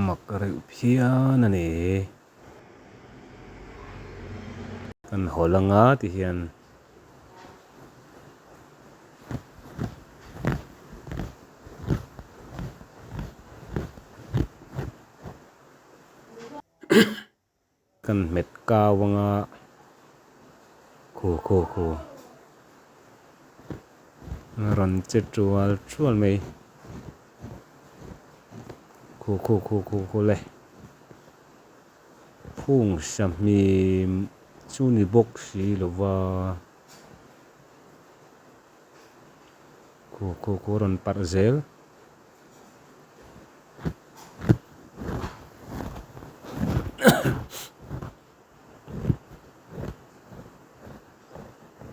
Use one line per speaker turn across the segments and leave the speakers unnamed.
mặc rượu phía nè nè kan holanga ti hian kan met kawanga khu ron che chual mai khu le phung sam mi chu ni bok si lova khu ron par zel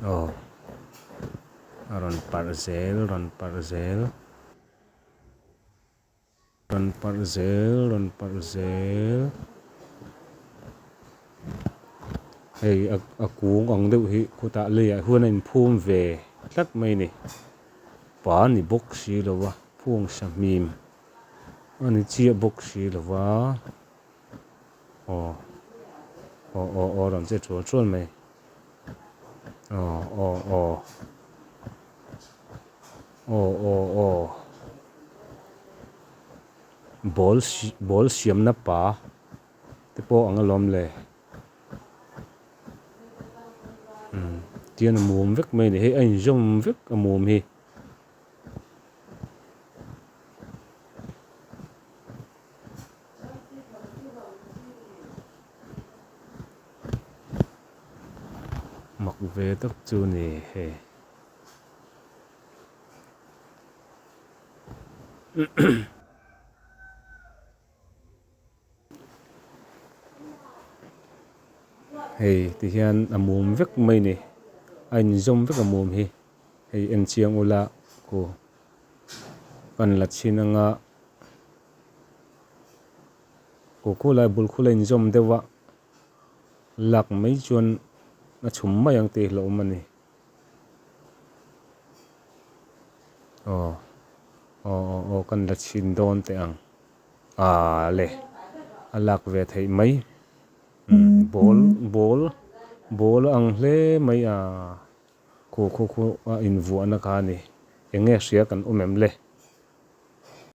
oh ron par zel hei a kuang ang deuh hi khuta le huan in phum ve tlat mai ni pa ni bok si lova phung sam mim ani chi bok si lova ron che chual mai bol siam na pa te po ang alom le tian mum vek mai ni he ein jom vek mum hi mặc về tóc chu ni he hei ti hian amum vek mai ni ein jom vek amum hi hei en chiang ula ko kan la chinanga ko lai bul khulai jom dewa lak mai chuan na chum mai ang te lo mani kan la chin don te ang le alak ve thei mai bol ang hle mai ko in vu ana ka ni enge sia kan umem le